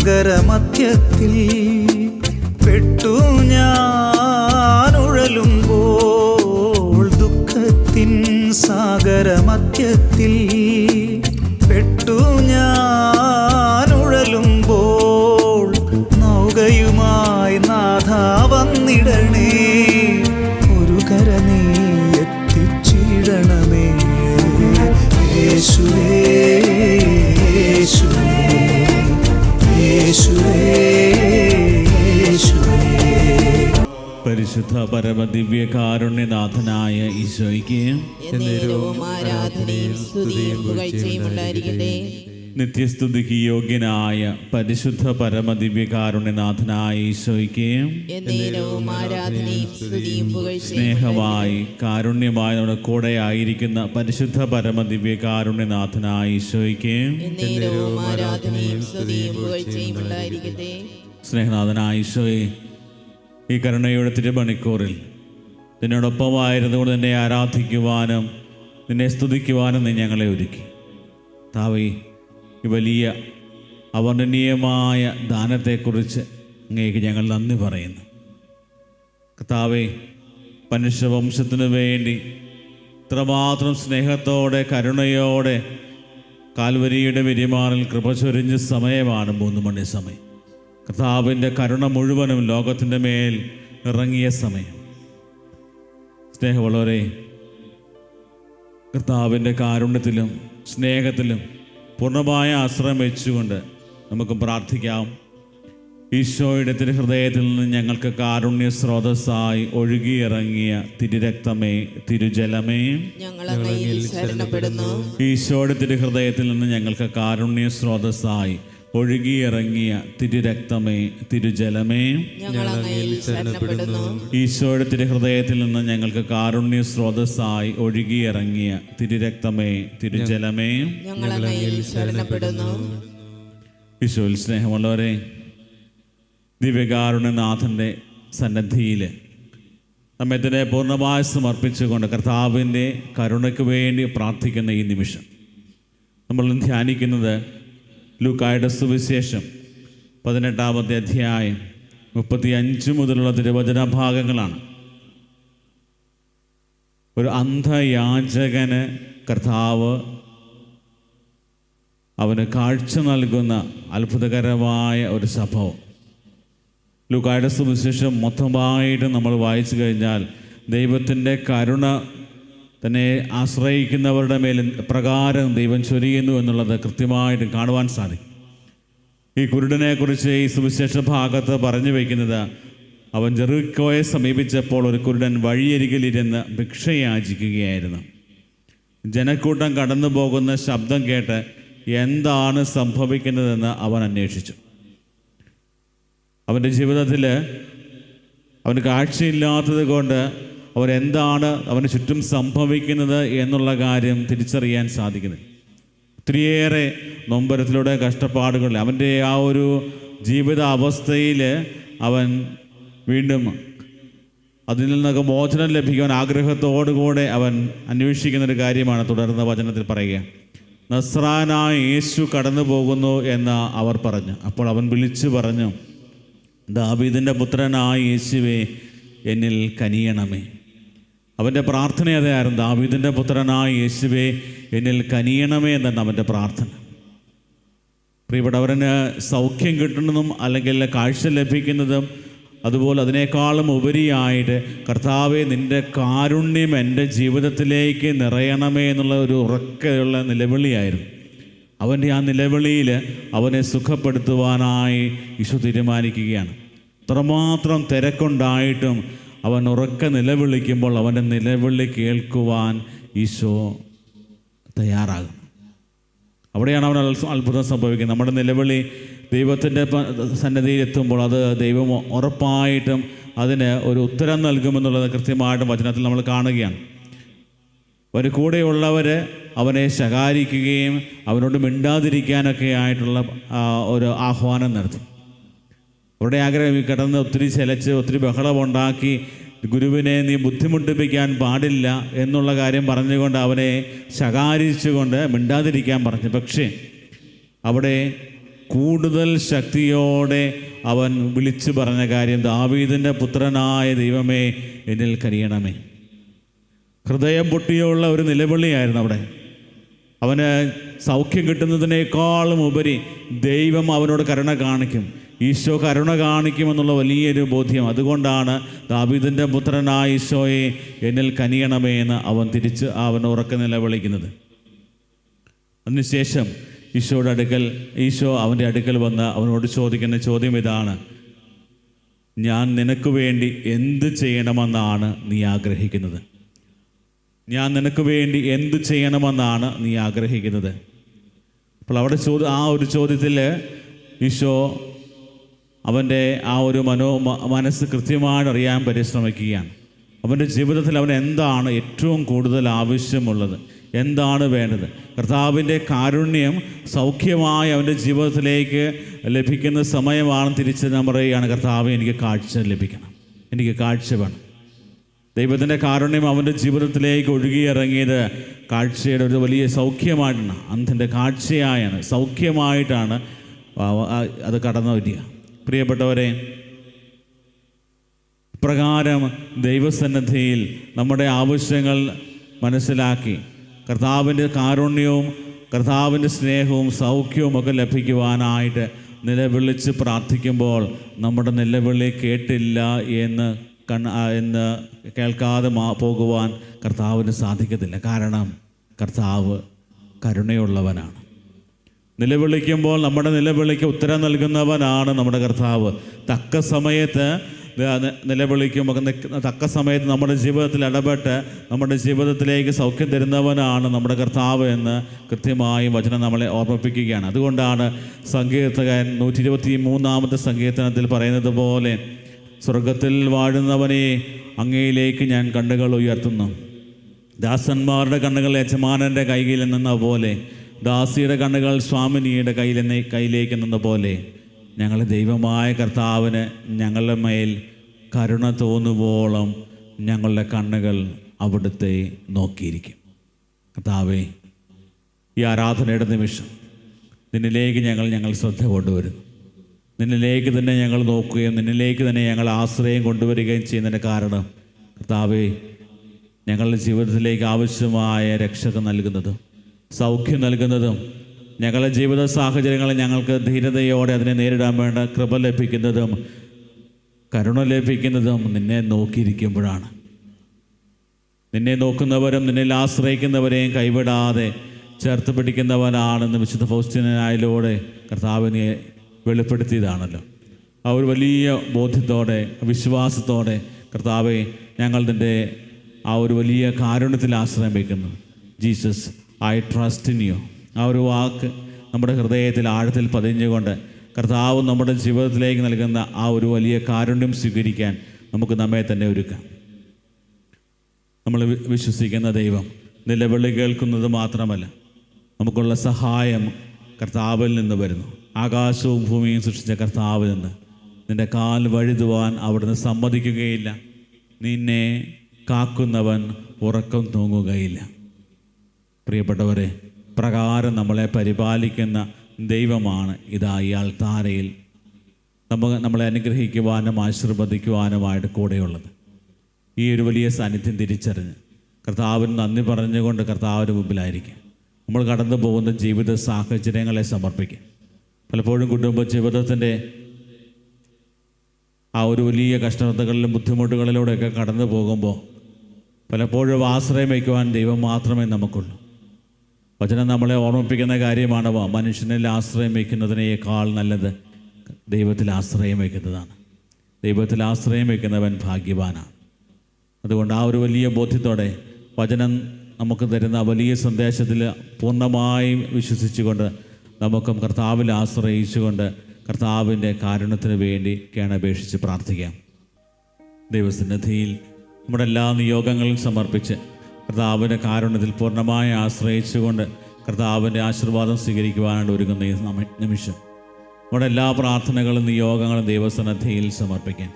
സാഗരമധ്യത്തിൽ പെട്ടു ഞാൻ ഉഴലുമ്പോൾ, ദുഃഖത്തിൻ സാഗരമധ്യത്തിൽ പെട്ടു ഞാൻ ഉഴലുമ്പോൾ, നൗകയുമായി നാഥ വന്നിടണേ, ഒരു കര നീ എത്തിച്ചിടണമേ. യേശുവേ യേശുവേ യേശുവേ യേശുവേ. പരിശുദ്ധ പരമദിവ്യ കാരുണ്യനാഥനായ ഈശോയ്ക്ക് ആരാധനയും സ്തുതിയും പുകഴ്ചയും ഉണ്ടായിരിക്കട്ടെ. നിത്യസ്തുതിക്ക് യോഗ്യനായ പരിശുദ്ധ പരമദിവ്യ കാരുണ്യനാഥനായ ഈശോയ്ക്ക് ആരാധനയും സ്തുതിയും പുകഴ്ചയും. സ്നേഹമായി കാരുണ്യമായി നമ്മുടെ കൂടെ ആയിരിക്കുന്ന പരിശുദ്ധ പരമദിവ്യ കാരുണ്യനാഥനായ ഈശോയ്ക്ക് ആരാധനയും സ്തുതിയും പുകഴ്ചയും ഉണ്ടായിരിക്കട്ടെ. സ്നേഹനാഥനായ ഈശോയെ, ഈ കരുണയുടെ തിരുമണിക്കൂറിൽ നിന്നോടൊപ്പമായിരുന്നുകൊണ്ട് നിന്നെ ആരാധിക്കുവാനും നിന്നെ സ്തുതിക്കുവാനും നീ ഞങ്ങളെ ഒരുക്കി. താവേ, ഈ വലിയ അവർണ്ണനീയമായ ദാനത്തെക്കുറിച്ച് അങ്ങേക്ക് ഞങ്ങൾ നന്ദി പറയുന്നു. കർത്താവേ, മനുഷ്യവംശത്തിനു വേണ്ടി ഇത്രമാത്രം സ്നേഹത്തോടെ കരുണയോടെ കാൽവരിയുടെ വിരിമാറിൽ കൃപ ചൊരിഞ്ഞ സമയമാണ് 3 മണി സമയം. കർത്താവിൻ്റെ കരുണ മുഴുവനും ലോകത്തിൻ്റെ മേൽ ഇറങ്ങിയ സമയം. സ്നേഹമുള്ളവരെ, കർത്താവിൻ്റെ കാരുണ്യത്തിലും സ്നേഹത്തിലും പൂർണ്ണമായ ആശ്രയം വെച്ചുകൊണ്ട് നമുക്ക് പ്രാർത്ഥിക്കാം. ഈശോയുടെ തിരുഹൃദയത്തിൽ നിന്ന് ഞങ്ങൾക്ക് കാരുണ്യ സ്രോതസ്സായി ഒഴുകിയിറങ്ങിയ തിരുരക്തമേ, തിരുജലമേ, ഈശോയുടെ തിരുഹൃദയത്തിൽ നിന്ന് ഞങ്ങൾക്ക് കാരുണ്യ സ്രോതസ്സായി ഒഴുകിയിറങ്ങിയ തിരുരക്തമേ, തിരുജലമേ, ഈശോയുടെ തിരുഹൃദയത്തിൽ നിന്ന് ഞങ്ങൾക്ക് കാരുണ്യ സ്രോതസ്സായി ഒഴുകിയിറങ്ങിയ തിരുരക്തമേ, തിരുജലമേ. ഈശോയിൽ സ്നേഹമുള്ളവരെ, ദിവ്യകാരുണ്യനാഥൻ്റെ സന്നദ്ധിയിൽ നമ്മെ തന്നെ പൂർണ്ണമായി സമർപ്പിച്ചുകൊണ്ട് കർത്താവിൻ്റെ കരുണയ്ക്ക് വേണ്ടി പ്രാർത്ഥിക്കുന്ന ഈ നിമിഷം നമ്മൾ ധ്യാനിക്കുന്നത് ലൂക്കായുടെ സുവിശേഷം 18-ാമത്തെ അധ്യായം 35 മുതലുള്ള തിരുവചന ഭാഗങ്ങളാണ്. ഒരു അന്ധയാചകന് കർത്താവ് അവന് കാഴ്ച നൽകുന്ന അത്ഭുതകരമായ ഒരു സംഭവം. ലൂക്കായുടെ സുവിശേഷം മൊത്തമായിട്ട് നമ്മൾ വായിച്ചു കഴിഞ്ഞാൽ ദൈവത്തിൻ്റെ കരുണ തന്നെ ആശ്രയിക്കുന്നവരുടെ മേൽ പ്രകാരം ദൈവം ചൊരിയുന്നു എന്നുള്ളത് കൃത്യമായിട്ട് കാണുവാൻ സാധിക്കും. ഈ കുരുടനെക്കുറിച്ച് ഈ സുവിശേഷ ഭാഗത്ത് പറഞ്ഞു വയ്ക്കുന്നത്, അവൻ ജെറിക്കോയെ സമീപിച്ചപ്പോൾ ഒരു കുരുടൻ വഴിയരികിലിരുന്ന് ഭിക്ഷയാചിക്കുകയായിരുന്നു. ജനക്കൂട്ടം കടന്നു പോകുന്ന ശബ്ദം കേട്ട് എന്താണ് സംഭവിക്കുന്നതെന്ന് അവൻ അന്വേഷിച്ചു. അവൻ്റെ ജീവിതത്തിൽ അവന് കാഴ്ചയില്ലാത്തത് കൊണ്ട് അവരെന്താണ് അവന് ചുറ്റും സംഭവിക്കുന്നത് എന്നുള്ള കാര്യം തിരിച്ചറിയാൻ സാധിക്കുന്നത്. ഒത്തിരിയേറെ നൊമ്പരത്തിലൂടെ കഷ്ടപ്പാടുകളിൽ അവൻ്റെ ആ ഒരു ജീവിത അവസ്ഥയിൽ അവൻ വീണ്ടും അതിൽ നിന്നൊക്കെ മോചനം ലഭിക്കുവാൻ ആഗ്രഹത്തോടുകൂടെ അവൻ അന്വേഷിക്കുന്നൊരു കാര്യമാണ് തുടർന്ന് വചനത്തിൽ പറയുക. നസ്രാനായ യേശു കടന്നു പോകുന്നു എന്ന് അവർ പറഞ്ഞു. അപ്പോൾ അവൻ വിളിച്ചു പറഞ്ഞു, ദാവീദിൻ്റെ പുത്രനായ യേശുവേ, എന്നിൽ കനിയണമേ. അവൻ്റെ പ്രാർത്ഥന അതായിരുന്നു, ദാവീദിൻ്റെ പുത്രനായ യേശുവേ, എന്നിൽ കനിയണമേ എന്നാണ് അവൻ്റെ പ്രാർത്ഥന. പ്രിയപ്പെട്ടവരന് സൗഖ്യം കിട്ടുന്നതും അല്ലെങ്കിൽ കാഴ്ച ലഭിക്കുന്നതും അതുപോലെ അതിനേക്കാളും ഉപരിയായിട്ട് കർത്താവേ, നിൻ്റെ കാരുണ്യം എൻ്റെ ജീവിതത്തിലേക്ക് നിറയണമേ എന്നുള്ള ഒരു ഉറക്കെയുള്ള നിലവിളിയായിരുന്നു. അവൻ്റെ ആ നിലവിളിയിൽ അവനെ സുഖപ്പെടുത്തുവാനായി ഈശോ തീരുമാനിക്കുകയാണ്. അത്രമാത്രം തിരക്കുണ്ടായിട്ടും അവൻ ഉറക്കെ നിലവിളിക്കുമ്പോൾ അവൻ്റെ നിലവിളി കേൾക്കുവാൻ ഈശോ തയ്യാറാകും. അവിടെയാണ് അവൻ അത്ഭുതം സംഭവിക്കുന്നത്. നമ്മുടെ നിലവിളി ദൈവത്തിൻ്റെ സന്നിധിയിൽ എത്തുമ്പോൾ അത് ദൈവം ഉറപ്പായിട്ടും അതിന് ഒരു ഉത്തരം നൽകുമെന്നുള്ളത് കൃത്യമായിട്ടും വചനത്തിൽ നമ്മൾ കാണുകയാണ്. അവന് കൂടെയുള്ളവർ അവനെ ശകാരിക്കുകയും അവനോട് മിണ്ടാതിരിക്കാനൊക്കെ ആയിട്ടുള്ള ഒരു ആഹ്വാനം നടത്തി. അവരുടെ ആഗ്രഹം കിടന്ന് ഒത്തിരി ചെലച്ച് ഒത്തിരി ബഹളമുണ്ടാക്കി ഗുരുവിനെ നീ ബുദ്ധിമുട്ടിപ്പിക്കാൻ പാടില്ല എന്നുള്ള കാര്യം പറഞ്ഞുകൊണ്ട് അവനെ ശകാരിച്ചുകൊണ്ട് മിണ്ടാതിരിക്കാൻ പറഞ്ഞു. പക്ഷേ അവിടെ കൂടുതൽ ശക്തിയോടെ അവൻ വിളിച്ചു പറഞ്ഞ കാര്യം, ദാവീദിൻ്റെ പുത്രനായ ദൈവമേ എന്നിൽ കനിയണമേ. ഹൃദയം പൊട്ടിയുള്ള ഒരു നിലവിളിയായിരുന്നു അവിടെ. അവന് സൗഖ്യം കിട്ടുന്നതിനേക്കാളും ഉപരി ദൈവം അവനോട് കരുണ കാണിക്കും, ഈശോ കരുണ കാണിക്കുമെന്നുള്ള വലിയൊരു ബോധ്യം. അതുകൊണ്ടാണ് ദാവീദിൻ്റെ പുത്രനായ ഈശോയെ എന്നിൽ കനിയണമേ എന്ന് അവൻ ഉറക്കെ നിലവിളിക്കുന്നത്. അതിനുശേഷം ഈശോ അവൻ്റെ അടുക്കൽ വന്ന് അവനോട് ചോദിക്കുന്ന ചോദ്യം ഇതാണ്: ഞാൻ നിനക്ക് വേണ്ടി എന്ത് ചെയ്യണമെന്നാണ് നീ ആഗ്രഹിക്കുന്നത്? ഞാൻ നിനക്ക് വേണ്ടി എന്ത് ചെയ്യണമെന്നാണ് നീ ആഗ്രഹിക്കുന്നത്? അപ്പോൾ അവിടെ ആ ഒരു ചോദ്യത്തിൽ ഈശോ അവൻ്റെ ആ ഒരു മനസ്സ് കൃത്യമായിട്ട് അറിയാൻ പരിശ്രമിക്കുകയാണ്. അവൻ്റെ ജീവിതത്തിൽ അവൻ എന്താണ് ഏറ്റവും കൂടുതൽ ആവശ്യമുള്ളത്, എന്താണ് വേണ്ടത്. കർത്താവിൻ്റെ കാരുണ്യം സൗഖ്യമായി അവൻ്റെ ജീവിതത്തിലേക്ക് ലഭിക്കുന്ന സമയമാണെന്ന് തിരിച്ച് ഞാൻ പറയുകയാണ്, കർത്താവ് എനിക്ക് കാഴ്ച ലഭിക്കണം, എനിക്ക് കാഴ്ച വേണം. ദൈവത്തിൻ്റെ കാരുണ്യം അവൻ്റെ ജീവിതത്തിലേക്ക് ഒഴുകിയിറങ്ങിയത് കാഴ്ചയുടെ ഒരു വലിയ സൗഖ്യമായിട്ടാണ്. അന്ധൻ്റെ കാഴ്ചയായാണ്, സൗഖ്യമായിട്ടാണ് അത് കടന്നു വരിക. പ്രിയപ്പെട്ടവരെ, ഇപ്രകാരം ദൈവസന്നിധിയിൽ നമ്മുടെ ആവശ്യങ്ങൾ മനസ്സിലാക്കി കർത്താവിൻ്റെ കാരുണ്യവും കർത്താവിൻ്റെ സ്നേഹവും സൗഖ്യവും ഒക്കെ ലഭിക്കുവാനായിട്ട് നിലവിളിച്ച് പ്രാർത്ഥിക്കുമ്പോൾ നമ്മുടെ നിലവിളി കേട്ടില്ല എന്ന് കേൾക്കാതെ പോകുവാൻ കർത്താവിന് സാധിക്കത്തില്ല. കാരണം കർത്താവ് കരുണയുള്ളവനാണ്. നിലവിളിക്കുമ്പോൾ നമ്മുടെ നിലവിളിക്ക് ഉത്തരം നൽകുന്നവനാണ് നമ്മുടെ കർത്താവ്. തക്ക സമയത്ത് നിലവിളിക്കുമ്പോൾ തക്ക സമയത്ത് നമ്മുടെ ജീവിതത്തിൽ ഇടപെട്ട് നമ്മുടെ ജീവിതത്തിലേക്ക് സൗഖ്യം തരുന്നവനാണ് നമ്മുടെ കർത്താവ് എന്ന് കൃത്യമായും വചനം നമ്മളെ ഓർമ്മിപ്പിക്കുകയാണ്. അതുകൊണ്ടാണ് സങ്കീർത്തകൻ 123 സങ്കീർത്തനത്തിൽ പറയുന്നത് പോലെ, സ്വർഗത്തിൽ വാഴുന്നവനെ അങ്ങയിലേക്ക് ഞാൻ കണ്ണുകൾ ഉയർത്തുന്നു. ദാസന്മാരുടെ കണ്ണുകൾ യജമാനൻ്റെ കൈയിൽ നിന്ന പോലെ, ദാസിയുടെ കണ്ണുകൾ സ്വാമിനിയുടെ കയ്യിലേക്ക് നിന്ന പോലെ, ഞങ്ങളുടെ ദൈവമായ കർത്താവിന് ഞങ്ങളുടെ മേൽ കരുണ തോന്നുവോളം ഞങ്ങളുടെ കണ്ണുകൾ അവിടുത്തെ നോക്കിയിരിക്കും. കർത്താവേ, ഈ ആരാധനയുടെ നിമിഷം നിന്നിലേക്ക് ഞങ്ങൾ ശ്രദ്ധ കൊണ്ടുവരുന്നു. നിന്നിലേക്ക് തന്നെ ഞങ്ങൾ നോക്കുകയും നിന്നിലേക്ക് തന്നെ ഞങ്ങൾ ആശ്രയം കൊണ്ടുവരികയും ചെയ്യുന്നതിൻ്റെ കാരണം, കർത്താവേ, ഞങ്ങളുടെ ജീവിതത്തിലേക്ക് ആവശ്യമായ രക്ഷ നൽകുന്നതും സൗഖ്യം നൽകുന്നതും ഞങ്ങളുടെ ജീവിത സാഹചര്യങ്ങളെ ഞങ്ങൾക്ക് ധീരതയോടെ അതിനെ നേരിടാൻ വേണ്ട കൃപ ലഭിക്കുന്നതും കരുണ ലഭിക്കുന്നതും നിന്നെ നോക്കിയിരിക്കുമ്പോഴാണ്. നിന്നെ നോക്കുന്നവരും നിന്നിൽ ആശ്രയിക്കുന്നവരെയും കൈവിടാതെ ചേർത്ത് പിടിക്കുന്നവനാണെന്ന് വിശുദ്ധ ഫൗസ്റ്റീനായിലൂടെ കർത്താവിനെ വെളിപ്പെടുത്തിയതാണല്ലോ. ആ ഒരു വലിയ ബോധ്യത്തോടെ വിശ്വാസത്തോടെ, കർത്താവെ, ഞങ്ങൾ നിൻ്റെ ആ ഒരു വലിയ കാരുണ്യത്തിൽ ആശ്രയം വയ്ക്കുന്നു. Jesus, I trust in you. ആ ഒരു വാക്ക് നമ്മുടെ ഹൃദയത്തിൽ ആഴത്തിൽ പതിഞ്ഞുകൊണ്ട് കർത്താവ് നമ്മുടെ ജീവിതത്തിലേക്ക് നൽകുന്ന ആ ഒരു വലിയ കാരുണ്യം സ്വീകരിക്കാൻ നമുക്ക് നമ്മെ തന്നെ ഒരുക്കാം. നമ്മൾ വിശ്വസിക്കുന്ന ദൈവം നിലവിളി കേൾക്കുന്നത് മാത്രമല്ല, നമുക്കുള്ള സഹായം കർത്താവിൽ നിന്ന് വരുന്നു. ആകാശവും ഭൂമിയും സൃഷ്ടിച്ച കർത്താവിൽ നിന്ന് നിൻ്റെ കാൽ വഴുതുവാൻ അവിടുന്ന് സമ്മതിക്കുകയില്ല. നിന്നെ കാക്കുന്നവൻ ഉറക്കം തൂങ്ങുകയില്ല. പ്രിയപ്പെട്ടവരെ, പ്രകാരം നമ്മളെ പരിപാലിക്കുന്ന ദൈവമാണ് ഇതാ ഈ അൾത്താരയിൽ നമ്മളെ അനുഗ്രഹിക്കുവാനും ആശീർവദിക്കുവാനുമായിട്ട് കൂടെയുള്ളത്. ഈ ഒരു വലിയ സാന്നിധ്യം തിരിച്ചറിഞ്ഞ് കർത്താവിന് നന്ദി പറഞ്ഞുകൊണ്ട് കർത്താവിന് മുമ്പിലായിരിക്കും നമ്മൾ കടന്നു പോകുന്ന ജീവിത സാഹചര്യങ്ങളെ സമർപ്പിക്കും. പലപ്പോഴും കുടുംബ ജീവിതത്തിൻ്റെ ആ ഒരു വലിയ കഷ്ടതകളിലും ബുദ്ധിമുട്ടുകളിലൂടെയൊക്കെ കടന്നു പോകുമ്പോൾ പലപ്പോഴും ആശ്രയം വയ്ക്കുവാൻ ദൈവം മാത്രമേ നമുക്കുള്ളൂ. വചനം നമ്മളെ ഓർമ്മിപ്പിക്കുന്ന കാര്യമാണ്, മനുഷ്യനിൽ ആശ്രയം വയ്ക്കുന്നതിനേക്കാൾ നല്ലത് ദൈവത്തിൽ ആശ്രയം വയ്ക്കുന്നതാണ്. ദൈവത്തിൽ ആശ്രയം വയ്ക്കുന്നവൻ ഭാഗ്യവാനാണ്. അതുകൊണ്ട് ആ ഒരു വലിയ ബോധ്യത്തോടെ വചനം നമുക്ക് തരുന്ന വലിയ സന്ദേശത്തിൽ പൂർണ്ണമായും വിശ്വസിച്ചുകൊണ്ട് നമുക്കും കർത്താവിൽ ആശ്രയിച്ചുകൊണ്ട് കർത്താവിൻ്റെ കാരുണ്യത്തിന് വേണ്ടി കേണപേക്ഷിച്ച് പ്രാർത്ഥിക്കാം. ദൈവസന്നിധിയിൽ നമ്മുടെ എല്ലാ നിയോഗങ്ങളും സമർപ്പിച്ച് കർത്താവിൻ്റെ കാരുണ്യത്തിൽ പൂർണ്ണമായി ആശ്രയിച്ചുകൊണ്ട് കർത്താവിൻ്റെ ആശീർവാദം സ്വീകരിക്കുവാനായിട്ട് ഒരുങ്ങുന്ന ഈ നിമിഷം നമ്മുടെ എല്ലാ പ്രാർത്ഥനകളും നിയോഗങ്ങളും ദൈവസന്നിധിയിൽ സമർപ്പിക്കാം.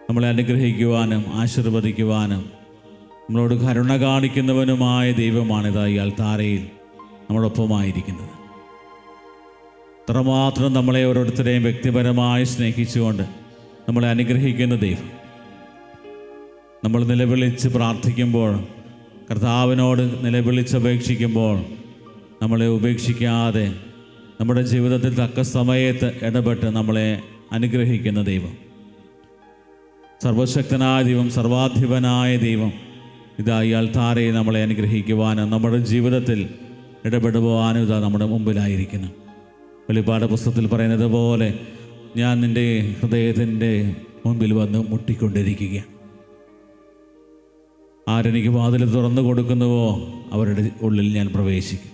നമ്മളെ അനുഗ്രഹിക്കുവാനും ആശീർവദിക്കുവാനും നമ്മളോട് കരുണ കാണിക്കുന്നവനുമായ ദൈവമാണിത് ഈ അൾത്താരയിൽ നമ്മളൊപ്പമായിരിക്കുന്നത്. അത്രമാത്രം നമ്മളെ ഓരോരുത്തരെയും വ്യക്തിപരമായി സ്നേഹിച്ചുകൊണ്ട് നമ്മളെ അനുഗ്രഹിക്കുന്ന ദൈവം. നമ്മൾ നിലവിളിച്ച് പ്രാർത്ഥിക്കുമ്പോൾ, കർത്താവിനോട് നിലവിളിച്ചപേക്ഷിക്കുമ്പോൾ നമ്മളെ ഉപേക്ഷിക്കാതെ നമ്മുടെ ജീവിതത്തിൽ തക്ക സമയത്ത് ഇടപെട്ട് നമ്മളെ അനുഗ്രഹിക്കുന്ന ദൈവം, സർവശക്തനായ ദൈവം, സർവാധിപനായ ദൈവം ഇതാ ഈ അൾത്താരയെ നമ്മളെ അനുഗ്രഹിക്കുവാനും നമ്മുടെ ജീവിതത്തിൽ ഇടപെടുവാനും ഇതാ നമ്മുടെ മുമ്പിലായിരിക്കുന്നു. വെളിപ്പാട് പുസ്തകത്തിൽ പറയുന്നത് പോലെ ഞാൻ നിൻ്റെ ഹൃദയത്തിൻ്റെ മുമ്പിൽ വന്ന് മുട്ടിക്കൊണ്ടിരിക്കുകയാണ്. ആരെനിക്ക് വാതിൽ തുറന്നു കൊടുക്കുന്നുവോ അവരുടെ ഉള്ളിൽ ഞാൻ പ്രവേശിക്കും.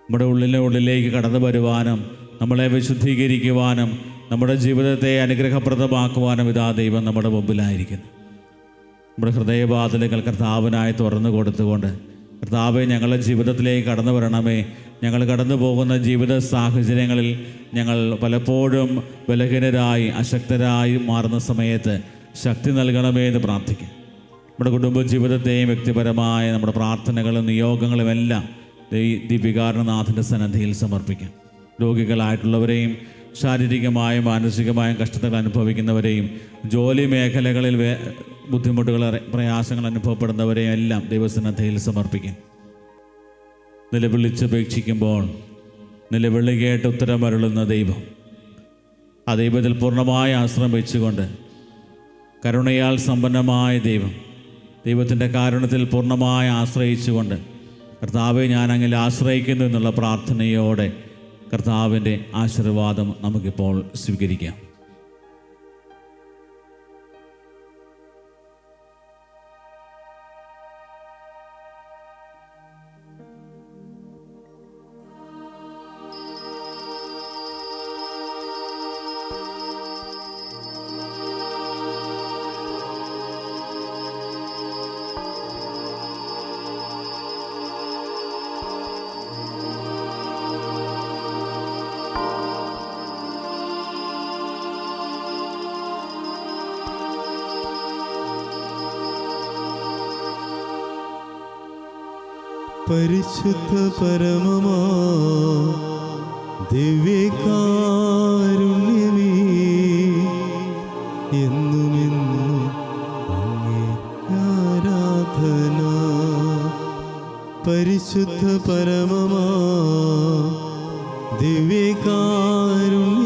നമ്മുടെ ഉള്ളിലേക്ക് കടന്നു വരുവാനും നമ്മളെ വിശുദ്ധീകരിക്കുവാനും നമ്മുടെ ജീവിതത്തെ അനുഗ്രഹപ്രദമാക്കുവാനും ഇതാ ദൈവം നമ്മുടെ മുമ്പിലായിരിക്കുന്നു. നമ്മുടെ ഹൃദയവാതിലുകൾ കർത്താവിനായി തുറന്നു കൊടുത്തുകൊണ്ട്, കർത്താവെ ഞങ്ങളുടെ ജീവിതത്തിലേക്ക് കടന്നു വരണമേ, ഞങ്ങൾ കടന്നു പോകുന്ന ജീവിത സാഹചര്യങ്ങളിൽ ഞങ്ങൾ പലപ്പോഴും ബലഹീനരായി അശക്തരായി മാറുന്ന സമയത്ത് ശക്തി നൽകണമേ എന്ന് പ്രാർത്ഥിക്കും. നമ്മുടെ കുടുംബ ജീവിതത്തെയും വ്യക്തിപരമായ നമ്മുടെ പ്രാർത്ഥനകളും നിയോഗങ്ങളും എല്ലാം ദീപികാരണനാഥൻ്റെ സന്നിധിയിൽ സമർപ്പിക്കാം. രോഗികളായിട്ടുള്ളവരെയും ശാരീരികമായും മാനസികമായും കഷ്ടതകൾ അനുഭവിക്കുന്നവരെയും ജോലി മേഖലകളിൽ ബുദ്ധിമുട്ടുകൾ പ്രയാസങ്ങൾ അനുഭവപ്പെടുന്നവരെയും എല്ലാം ദൈവസന്നിധിയിൽ സമർപ്പിക്കാം. നിലവിളിച്ചപേക്ഷിക്കുമ്പോൾ നിലവിളി കേട്ട് ഉത്തരമരുളുന്ന ദൈവം, ആ ദൈവത്തിൽ പൂർണ്ണമായി ആശ്രയം വെച്ചുകൊണ്ട് കരുണയാൽ സമ്പന്നമായ ദൈവം, ദൈവത്തിൻ്റെ കാരുണ്യത്തിൽ പൂർണ്ണമായി ആശ്രയിച്ചുകൊണ്ട് കർത്താവെ ഞാൻ അങ്ങിൽ ആശ്രയിക്കുന്നു എന്നുള്ള പ്രാർത്ഥനയോടെ കർത്താവിൻ്റെ ആശീർവാദം നമുക്കിപ്പോൾ സ്വീകരിക്കാം. പരിശുദ്ധ പരമമാ ദിവ്യകാരുണ്യമേ, എന്നുമെന്നും അങ്ങേ ആരാധന. പരിശുദ്ധ പരമമാ ദിവ്യകാരുണ്യമേ,